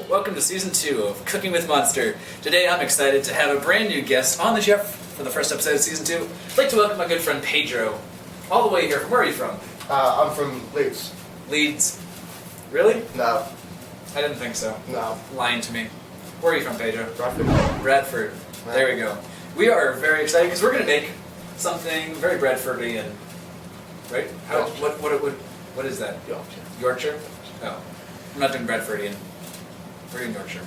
Welcome to Season 2 of Cooking with Monster. Today I'm excited to have a brand new guest on the show for the first episode of Season 2. I'd like to welcome my good friend Pedro, all the way here. Where are you from? I'm from Leeds. Leeds. Really? No. I didn't think so. No. Lying to me. Where are you from, Pedro? Bradford. Bradford. There we go. We are very excited because we're going to make something very Bradfordian. Right? What is that? Yorkshire. Yorkshire? Oh. I'm not doing Bradfordian. We're in Yorkshire.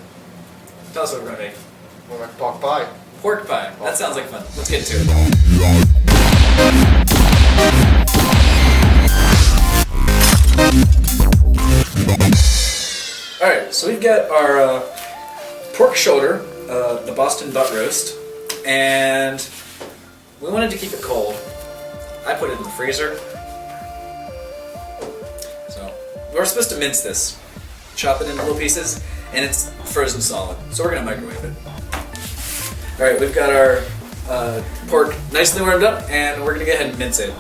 Tell us what we're going to make. We're like pork pie. Pork pie. That sounds like fun. Let's get to it. Alright, so we've got our pork shoulder, the Boston butt roast, and we wanted to keep it cold. I put it in the freezer. So, we're supposed to mince this. Chop it into little pieces, and it's frozen solid. So we're going to microwave it. Alright, we've got our pork nicely warmed up, and we're going to go ahead and mince it.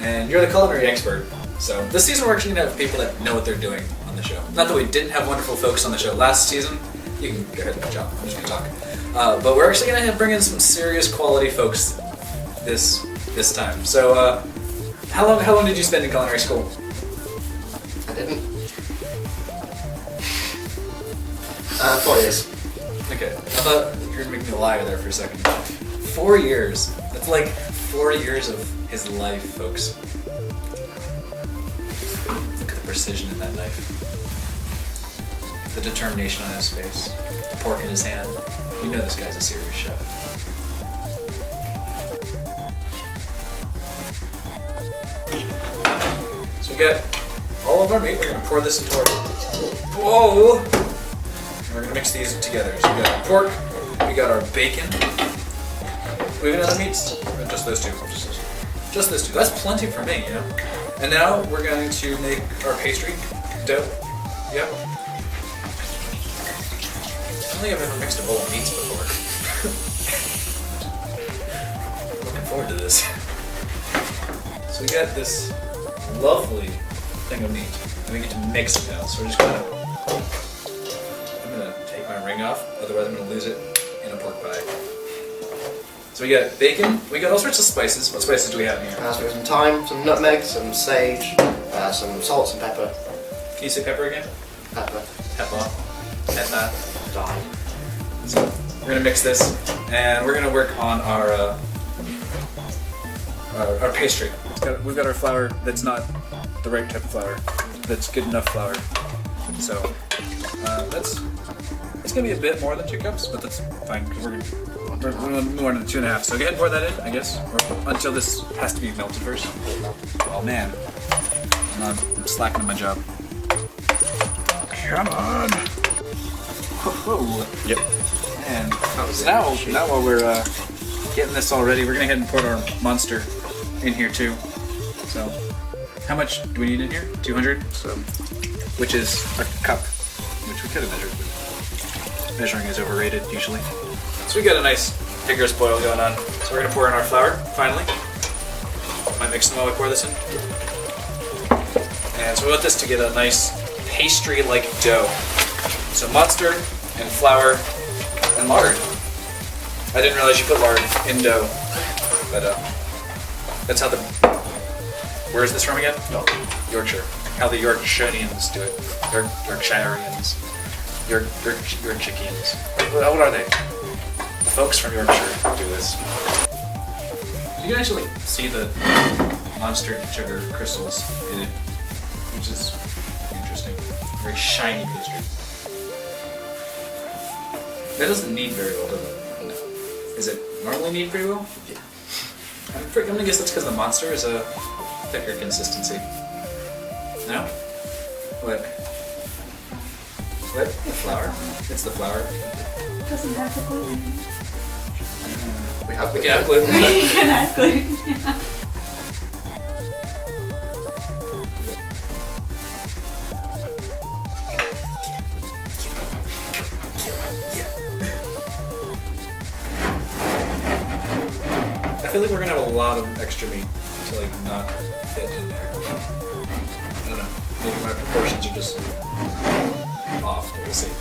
And you're the culinary expert. So this season we're actually going to have people that know what they're doing on the show. Not that we didn't have wonderful folks on the show last season. You can go ahead and jump. I'm just going to talk. But we're actually going to bring in some serious quality folks this time. So how long did you spend in culinary school? I didn't. 4 years. Okay, I thought you were going to make me a liar there for a second. 4 years. That's like 4 years of his life, folks. Look at the precision in that knife. The determination on his face. The pork in his hand. You know this guy's a serious chef. So we got all of our meat. We're going to pour this into our bowl. We're going to mix these together. So we got our pork, we got our bacon. We have any other meats? Or just those two? Just those two. That's plenty for me, you know? And now we're going to make our pastry dough. Yep. I don't think I've ever mixed a bowl of meats before. Looking forward to this. So we got this lovely thing of meat. And we get to mix it now. So we're just going to... ring off, otherwise I'm going to lose it in a pork pie. So we got bacon, we got all sorts of spices. What spices do we have here? So we have some thyme, some nutmeg, some sage, some salt, some pepper. Can you say pepper again? Pepper. Pepper. Thyme. So we're going to mix this, and we're going to work on our pastry. We've got our flour that's not the right type of flour, that's good enough flour. So it's going to be a bit more than 2 cups, but that's fine, because we're going to move on to 2.5. So go ahead and pour that in, I guess, or until this has to be melted first. Oh man, I'm slacking on my job. Come on! Whoa. Yep. And now while we're getting this all ready, we're going to go ahead and pour our monster in here too. So, how much do we need in here? 200? So, which is a cup, which we could have measured. Measuring is overrated, usually. So we got a nice vigorous boil going on. So we're going to pour in our flour, finally. Might mix them while we pour this in. And so we want this to get a nice pastry-like dough. So mustard and flour and lard. I didn't realize you put lard in dough. But that's how the... Where is this from again? Yorkshire. How the Yorksirians do it. Yorksirians. Yorkshireans. What are they? The folks from Yorkshire do this. You can actually see the monster sugar crystals in it, which is interesting. Very shiny pastry. That doesn't knead very well, does it? No. Is it normally knead pretty well? Yeah. I'm gonna guess that's because the monster is a thicker consistency. No? What? What? The flour? It's the flour. Doesn't have the gluten. We have gluten. We can have gluten. Yeah. feel like we're gonna have a lot of extra meat to like not fit in there. I don't know. Maybe my proportions are just off. But we'll see.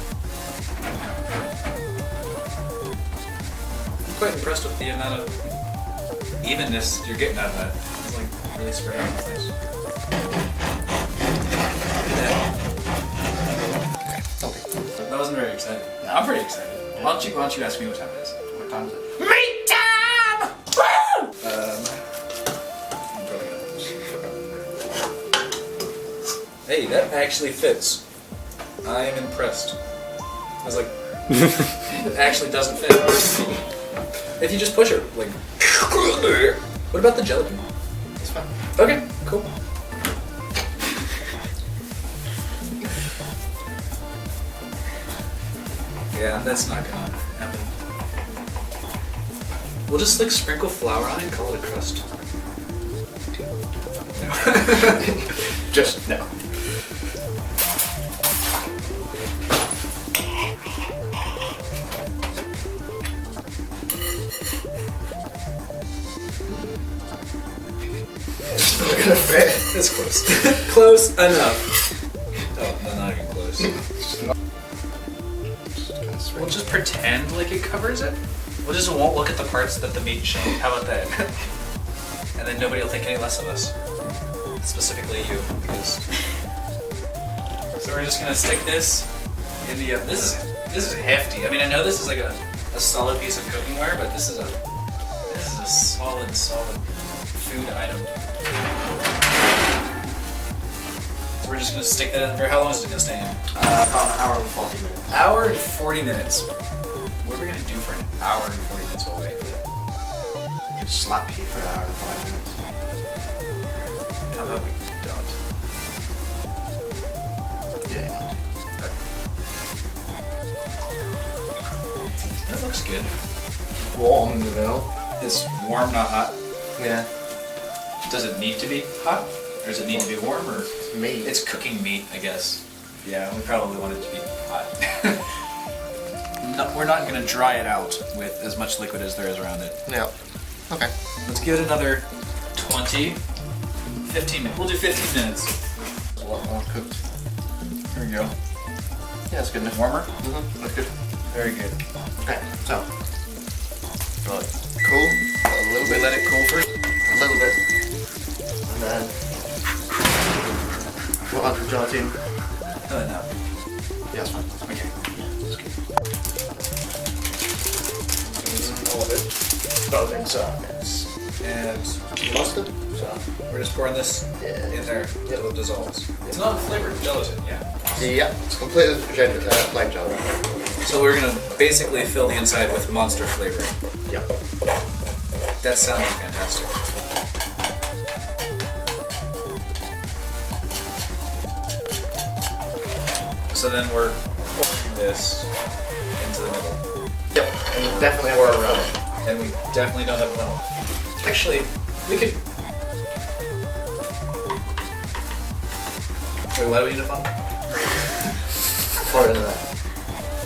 I'm quite impressed with the amount of evenness you're getting out of that. It's like really spread out. It's nice. Look at that. That wasn't very exciting. I'm pretty excited. Why don't you ask me what time it is? What time is it? Meat time! Woo! Hey, that actually fits. I am impressed. I was like, it actually doesn't fit. If you just push it, like, what about the gelatin? It's fine. Okay, cool. Yeah, that's not gonna happen. We'll just like sprinkle flour on it and call it a crust. No. Just no. It's not gonna fit. It's close. Close enough. Oh, no, not even close. We'll just pretend like it covers it. We'll just won't look at the parts that the meat shaped. How about that? And then nobody will think any less of us. Specifically you, because. So we're just gonna stick this in the oven. This is hefty. I mean, I know this is like a solid piece of cooking ware, but this is a solid food item. So we're just gonna stick that in there. How long is it gonna stay in? About an hour and 40 minutes. Hour and 40 minutes. What are we gonna do for an hour and 40 minutes while we wait for that? I could slap you for an hour and 5 minutes. How about we don't? Yeah. That looks good. Warm in the middle. It's warm, not hot. Yeah. Does it need to be hot? Or does it need to be warm? Or It's meat. it's cooking meat, I guess. Yeah, we probably want it to be hot. No, we're not going to dry it out with as much liquid as there is around it. Yeah. Okay. Let's give it another 15 minutes. We'll do 15 minutes. It's a lot more cooked. There we go. Yeah, it's good enough. Warmer? Mm-hmm. That's good. Very good. Okay, so. Right. Cool. A little We bit. let it cool first. A little bit. And then. We'll add the gelatin. No. Yeah, that's fine. Okay. That's good. All of it. Both sides. And Mustard. So. we're just pouring this Yeah. in there until it dissolves. It's not flavored gelatin, yeah. Yeah, it's completely plain gelatin. So we're gonna basically fill the inside with monster flavoring. Yeah. That sounds fantastic. So then we're pouring this into the middle. Yep. And you definitely have to around it. And we definitely don't have funnel. Actually, we could... Wait, why do we need a funnel? Pour it in there.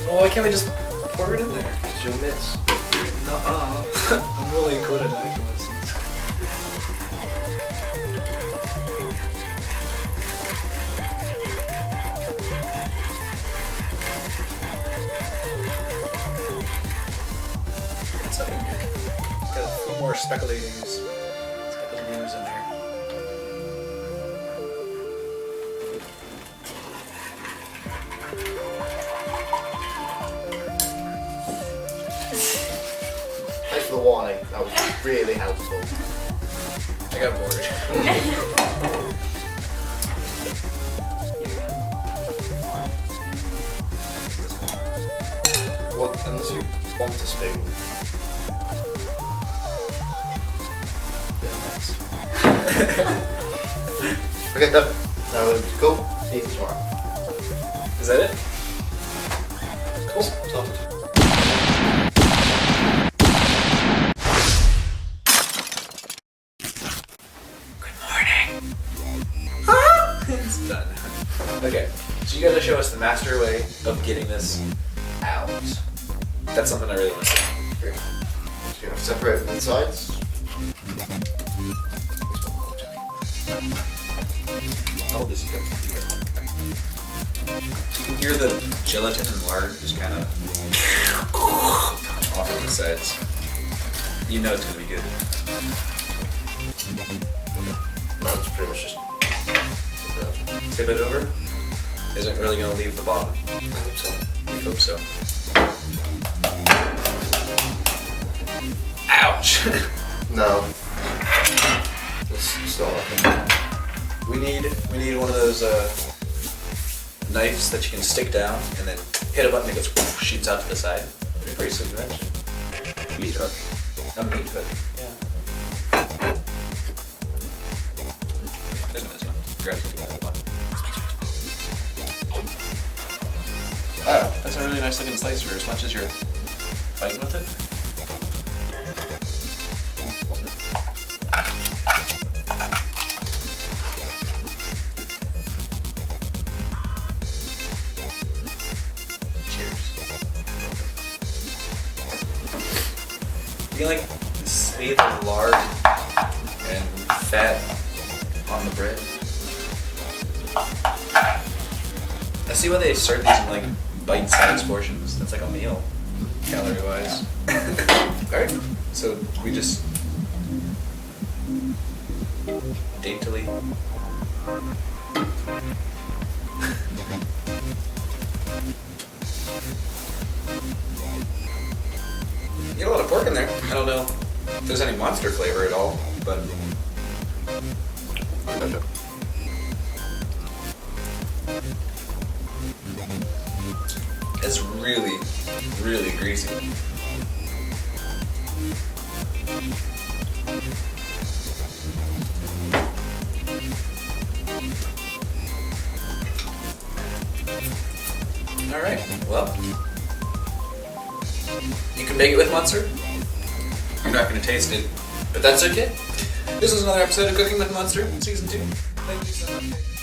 Well, why can't we just pour it in there? It's your mitts. Nuh-uh. I'm really good at accuracy. What's up in here? Got a few more speculators. Speculators in there. Thanks for the warning. That was really helpful. I got bored. Well, unless you want to spoon. Okay, done. That was cool. See you tomorrow. Is that it? Cool. Sorted. Good morning. It's done. Okay, so you gotta show us the master way of getting this out. That's something I really want to see. So you have to separate the sides. How old is he? You can hear the gelatin and lard just kind of off of the sides. You know it's gonna be good. No, it's pretty much just Tip it over. Isn't really gonna leave the bottom. I hope so. We hope so. Ouch! No. It's not working. We need one of those knives that you can stick down and then hit a button that goes shoots out to the side. Pretty sweet invention. Meat hook. A meat hook. Yeah. Isn't this one? Grab the one. Oh, that's a really nice looking slicer as much as you're fighting with it. I feel like the swathe of lard and fat on the bread. I see why they serve these in like bite-sized portions. That's like a meal, calorie-wise. Alright, so we just daintily. You get a lot of pork in there. I don't know if there's any monster flavor at all, but it's really, really greasy. All right, well. You can make it with Munster. You're not going to taste it, but that's okay. This is another episode of Cooking with Munster, Season 2. Thank you so much.